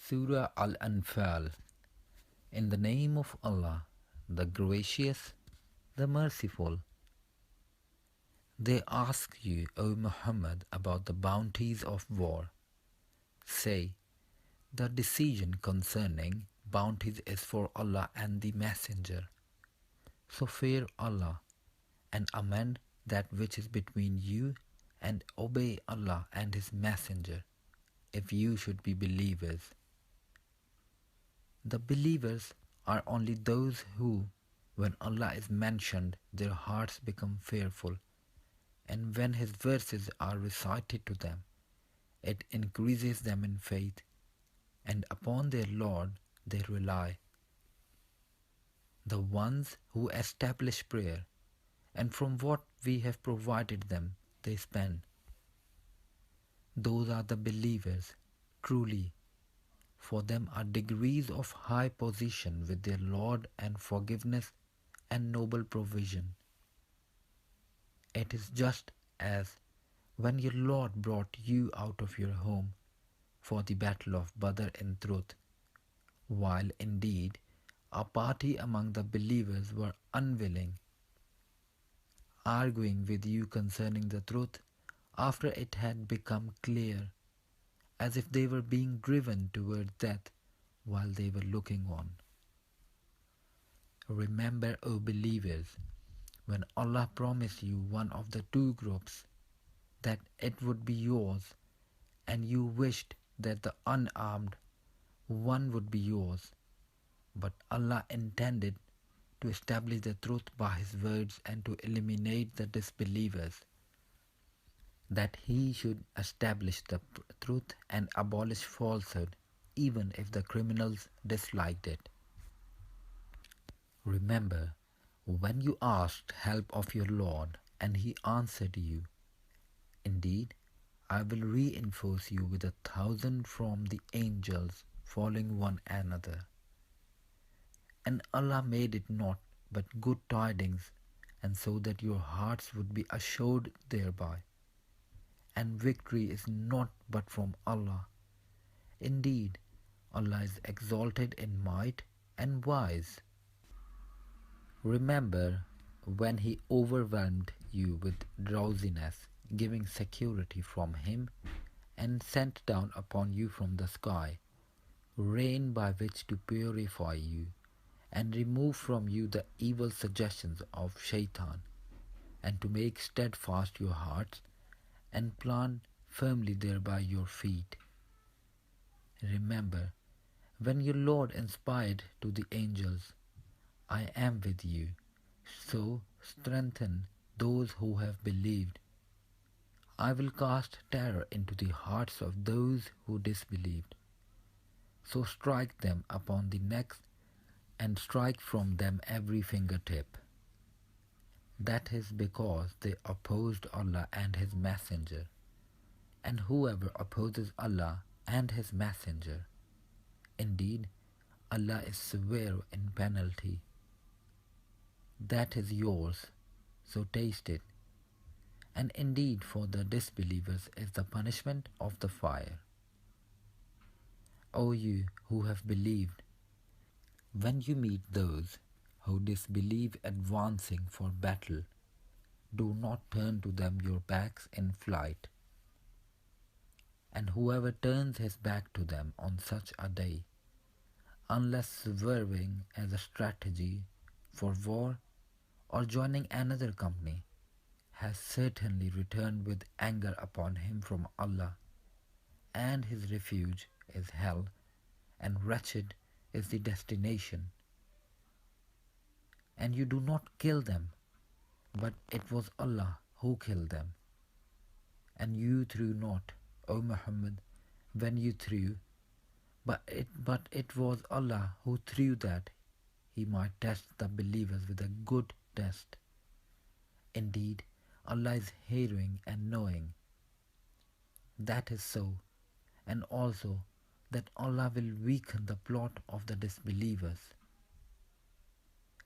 Surah Al-Anfal. In the name of Allah, the Gracious, the Merciful. They ask you, O Muhammad, about the bounties of war. Say, the decision concerning bounties is for Allah and the Messenger. So fear Allah and amend that which is between you, and obey Allah and His Messenger, if you should be believers. The believers are only those who, when Allah is mentioned, their hearts become fearful, and when His verses are recited to them, it increases them in faith, and upon their Lord they rely. The ones who establish prayer, and from what we have provided them they spend. Those are the believers, truly. For them are degrees of high position with their Lord and forgiveness and noble provision. It is just as when your Lord brought you out of your home for the battle of Badr in truth, while indeed a party among the believers were unwilling, arguing with you concerning the truth after it had become clear, as if they were being driven toward death while they were looking on. Remember, O believers, when Allah promised you one of the two groups, that it would be yours, and you wished that the unarmed one would be yours, but Allah intended to establish the truth by His words and to eliminate the disbelievers, that He should establish the truth and abolish falsehood, even if the criminals disliked it. Remember when you asked help of your Lord, and He answered you, "Indeed, I will reinforce you with 1,000 from the angels following one another." And Allah made it not but good tidings, and so that your hearts would be assured thereby. And victory is not but from Allah. Indeed, Allah is exalted in might and wise. Remember when He overwhelmed you with drowsiness, giving security from Him, and sent down upon you from the sky rain by which to purify you, and remove from you the evil suggestions of Shaitan, and to make steadfast your hearts, and plant firmly thereby your feet. Remember when your Lord inspired to the angels, "I am with you, so strengthen those who have believed. I will cast terror into the hearts of those who disbelieved. So strike them upon the necks, and strike from them every fingertip." That is because they opposed Allah and His Messenger. And whoever opposes Allah and His Messenger, indeed, Allah is severe in penalty. That is yours, so taste it. And indeed for the disbelievers is the punishment of the fire. O you who have believed, when you meet those who disbelieve advancing for battle, do not turn to them your backs in flight. And whoever turns his back to them on such a day, unless swerving as a strategy for war or joining another company, has certainly returned with anger upon him from Allah, and his refuge is hell, and wretched is the destination. And you do not kill them, but it was Allah who killed them. And you threw not, O Muhammad, when you threw, but it was Allah who threw, that He might test the believers with a good test. Indeed, Allah is hearing and knowing. That is so, and also that Allah will weaken the plot of the disbelievers.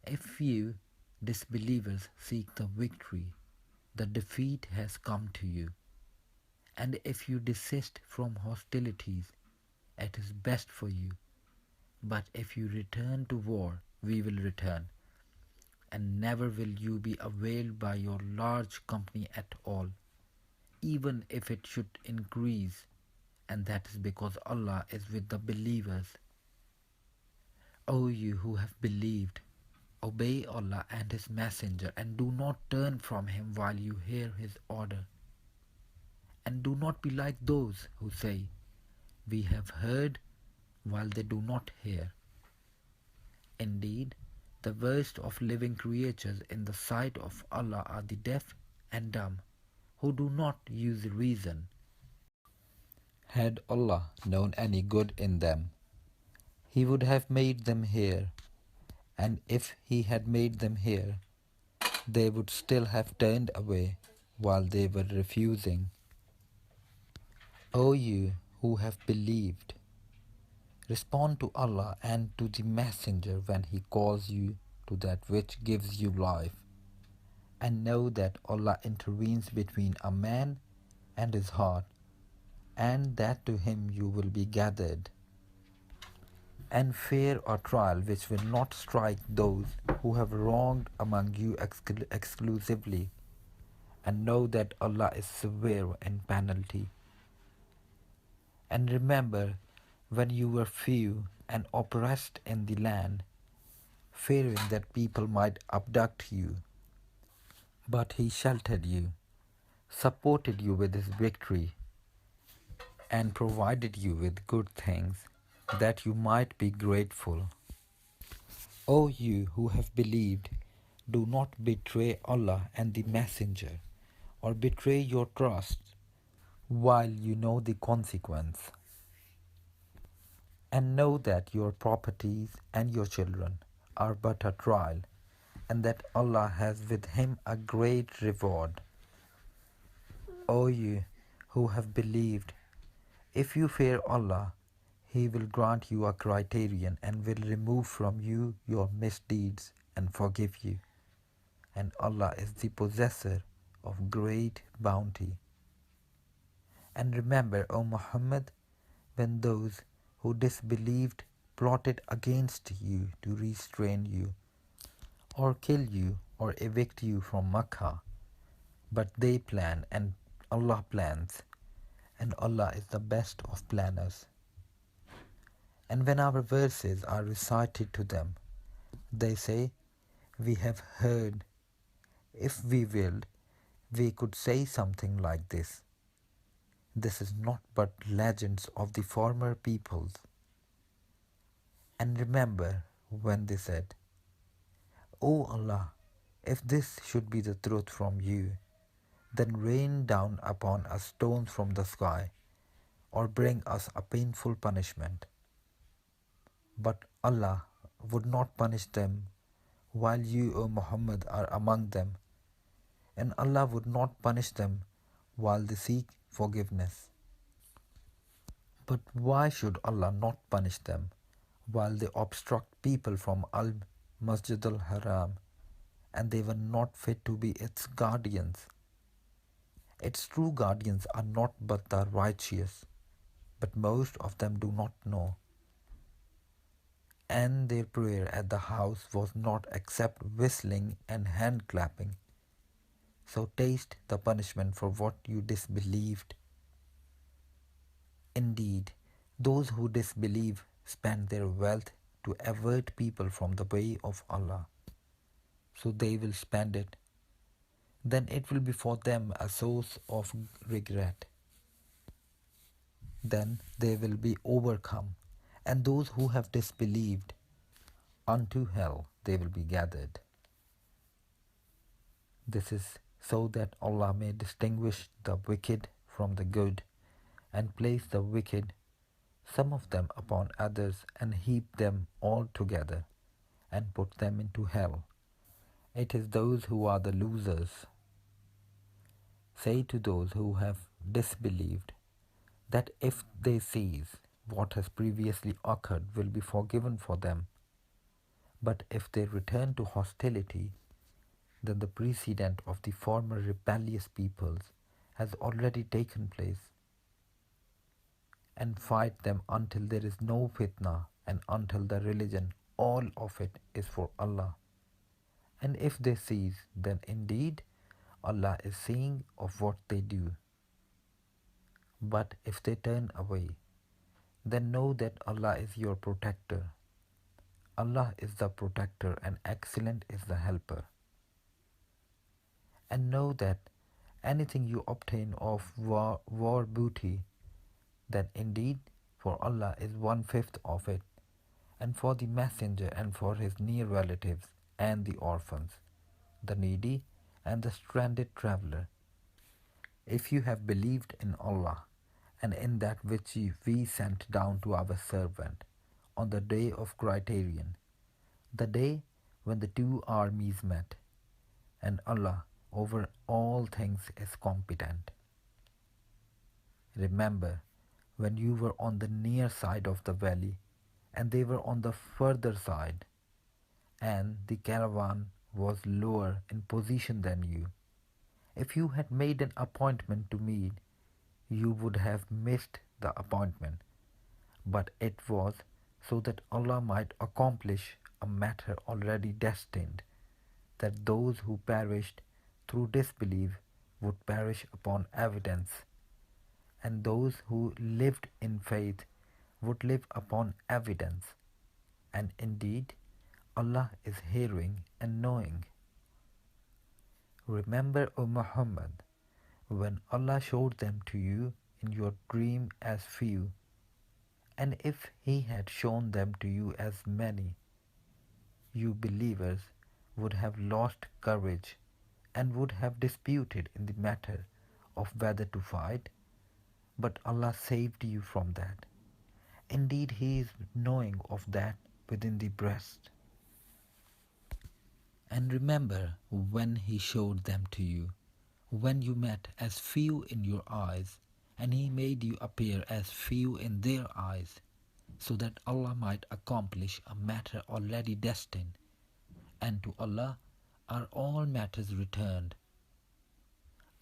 If you disbelievers seek the victory, the defeat has come to you. And if you desist from hostilities, it is best for you. But if you return to war, we will return, and never will you be availed by your large company at all, even if it should increase, and that is because Allah is with the believers. O you who have believed, obey Allah and His Messenger, and do not turn from Him while you hear His order. And do not be like those who say, "We have heard," while they do not hear. Indeed, the worst of living creatures in the sight of Allah are the deaf and dumb, who do not use reason. Had Allah known any good in them, He would have made them hear, and if He had made them hear, they would still have turned away while they were refusing. O you who have believed, respond to Allah and to the Messenger when He calls you to that which gives you life, and know that Allah intervenes between a man and his heart, and that to Him you will be gathered. And fear a trial which will not strike those who have wronged among you exclusively, and know that Allah is severe in penalty. And remember when you were few and oppressed in the land, fearing that people might abduct you. But He sheltered you, supported you with His victory, and provided you with good things, that you might be grateful. O you who have believed, do not betray Allah and the Messenger, or betray your trust, while you know the consequence. And know that your properties and your children are but a trial, and that Allah has with Him a great reward. O you who have believed, if you fear Allah, He will grant you a criterion and will remove from you your misdeeds and forgive you. And Allah is the possessor of great bounty. And remember, O Muhammad, when those who disbelieved plotted against you to restrain you, or kill you, or evict you from Makkah, but they plan and Allah plans, and Allah is the best of planners. And when our verses are recited to them, they say, "We have heard. If we willed, we could say something like this. This is not but legends of the former peoples." And remember when they said, "O Allah, if this should be the truth from you, then rain down upon us stones from the sky, or bring us a painful punishment." But Allah would not punish them while you, O Muhammad, are among them, and Allah would not punish them while they seek forgiveness. But why should Allah not punish them while they obstruct people from Al-Masjid al-Haram, and they were not fit to be its guardians? Its true guardians are not but the righteous, but most of them do not know. And their prayer at the house was not except whistling and hand clapping. So taste the punishment for what you disbelieved. Indeed, those who disbelieve spend their wealth to avert people from the way of Allah. So they will spend it. Then it will be for them a source of regret. Then they will be overcome, and those who have disbelieved, unto hell they will be gathered. This is so that Allah may distinguish the wicked from the good, and place the wicked, some of them upon others, and heap them all together, and put them into hell. It is those who are the losers. Say to those who have disbelieved, that if they cease, what has previously occurred will be forgiven for them. But if they return to hostility, then the precedent of the former rebellious peoples has already taken place. and fight them until there is no fitna and until the religion, all of it, is for Allah. And if they cease, then indeed Allah is seeing of what they do. But if they turn away, then know that Allah is your protector. Allah is the protector and excellent is the helper. And know that anything you obtain of war booty, then indeed for Allah is 1/5 of it, and for the messenger and for his near relatives and the orphans, the needy and the stranded traveler. If you have believed in Allah and in that which we sent down to our servant on the day of criterion, the day when the two armies met, and Allah over all things is competent. Remember when you were on the near side of the valley and they were on the further side, and the caravan was lower in position than you. If you had made an appointment to meet, you would have missed the appointment, but it was so that Allah might accomplish a matter already destined, that those who perished through disbelief would perish upon evidence, and those who lived in faith would live upon evidence. And indeed, Allah is hearing and knowing. Remember, O Muhammad, when Allah showed them to you in your dream as few, and if He had shown them to you as many, you believers would have lost courage and would have disputed in the matter of whether to fight, but Allah saved you from that. Indeed, He is knowing of that within the breast. And remember when He showed them to you, when you met as few in your eyes, and He made you appear as few in their eyes, so that Allah might accomplish a matter already destined, and to Allah are all matters returned.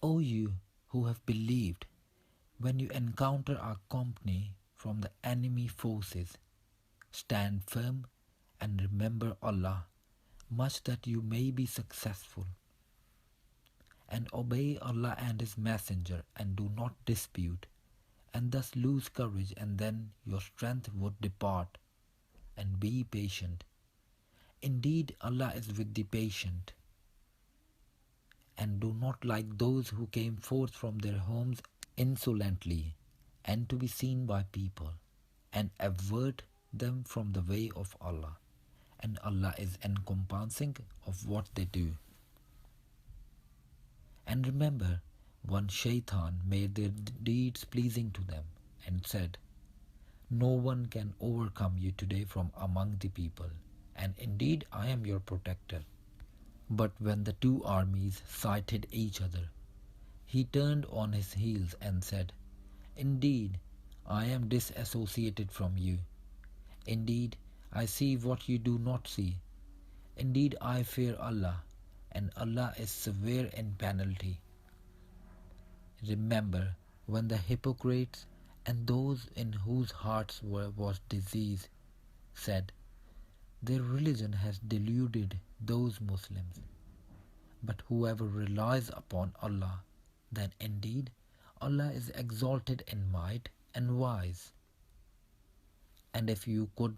O you who have believed, when you encounter a company from the enemy forces, stand firm and remember Allah, much that you may be successful. And obey Allah and His Messenger, and do not dispute, and thus lose courage, and then your strength would depart. And be patient. Indeed, Allah is with the patient. And do not like those who came forth from their homes insolently, and to be seen by people, and avert them from the way of Allah. And Allah is encompassing of what they do. And remember, one shaitan made their deeds pleasing to them, and said, no one can overcome you today from among the people, and indeed I am your protector. But when the two armies sighted each other, he turned on his heels and said, indeed, I am disassociated from you. Indeed, I see what you do not see. Indeed, I fear Allah, and Allah is severe in penalty. Remember when the hypocrites and those in whose hearts was disease said, their religion has deluded those Muslims. But whoever relies upon Allah, then indeed Allah is exalted in might and wise. And if you could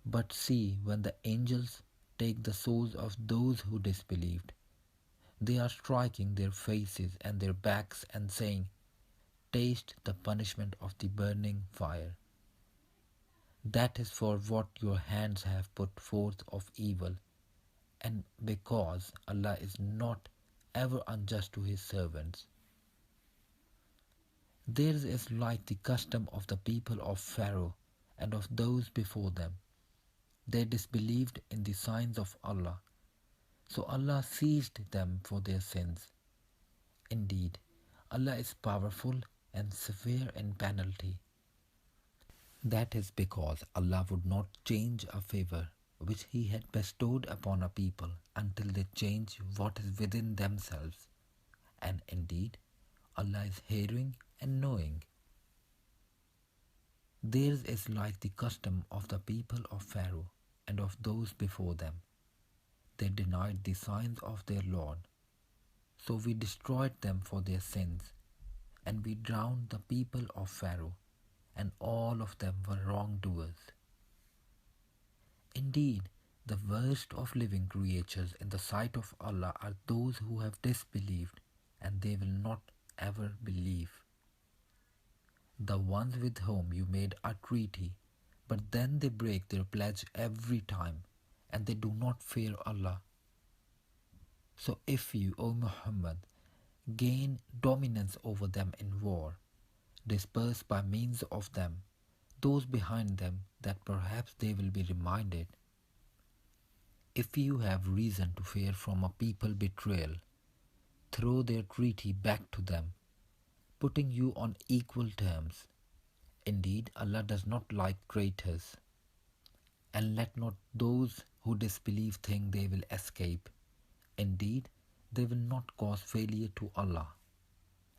but see when the angels take the souls of those who disbelieved, they are striking their faces and their backs and saying, taste the punishment of the burning fire. That is for what your hands have put forth of evil, and because Allah is not ever unjust to His servants. Theirs is like the custom of the people of Pharaoh and of those before them. They disbelieved in the signs of Allah, so Allah seized them for their sins. Indeed, Allah is powerful and severe in penalty. That is because Allah would not change a favor which He had bestowed upon a people until they change what is within themselves. And indeed, Allah is hearing and knowing. Theirs is like the custom of the people of Pharaoh and of those before them. They denied the signs of their Lord. So we destroyed them for their sins, and we drowned the people of Pharaoh, and all of them were wrongdoers. Indeed, the worst of living creatures in the sight of Allah are those who have disbelieved, and they will not ever believe. The ones with whom you made a treaty, but then they break their pledge every time, and they do not fear Allah. So if you, O Muhammad, gain dominance over them in war, disperse by means of them those behind them, that perhaps they will be reminded. If you have reason to fear from a people betrayal, throw their treaty back to them, putting you on equal terms. Indeed, Allah does not like traitors. And let not those who disbelieve think they will escape. Indeed, they will not cause failure to Allah.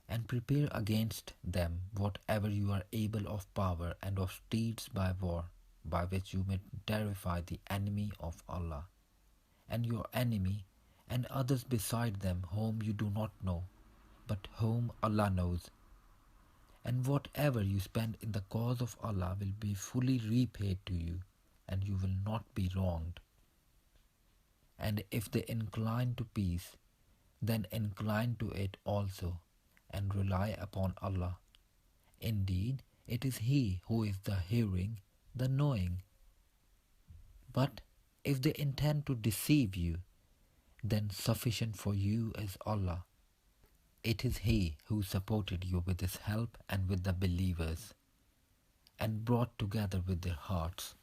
And prepare against them whatever you are able of power and of steeds by war, by which you may terrify the enemy of Allah, and your enemy, and others beside them whom you do not know, but whom Allah knows. And whatever you spend in the cause of Allah will be fully repaid to you, and you will not be wronged. And if they incline to peace, then incline to it also, and rely upon Allah. Indeed, it is He who is the hearing, the knowing. But if they intend to deceive you, then sufficient for you is Allah. It is He who supported you with His help and with the believers, and brought together with their hearts.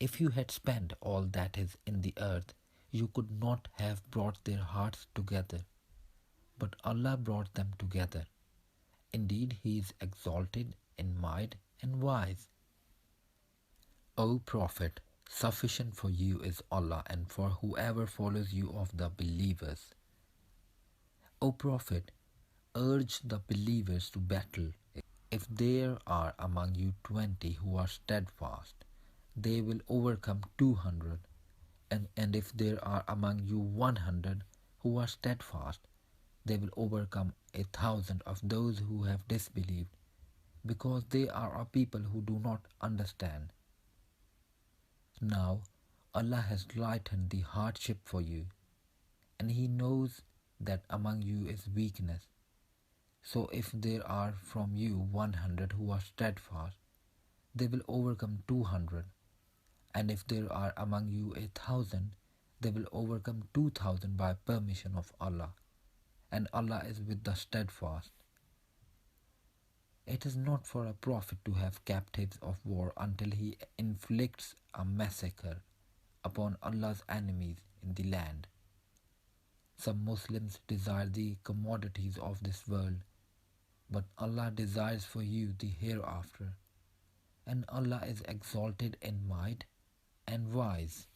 If you had spent all that is in the earth, you could not have brought their hearts together, but Allah brought them together. Indeed, He is exalted in might and wise. O Prophet, sufficient for you is Allah and for whoever follows you of the believers. O Prophet, urge the believers to battle. If there are among you 20 who are steadfast, they will overcome 200. And if there are among you 100 who are steadfast, they will overcome 1,000 of those who have disbelieved, because they are a people who do not understand. Now Allah has lightened the hardship for you, and He knows that among you is weakness. So if there are from you 100 who are steadfast, they will overcome 200. And if there are among you 1,000, they will overcome 2,000 by permission of Allah, and Allah is with the steadfast. It is not for a prophet to have captives of war until he inflicts a massacre upon Allah's enemies in the land. Some Muslims desire the commodities of this world, but Allah desires for you the hereafter, and Allah is exalted in might and wise.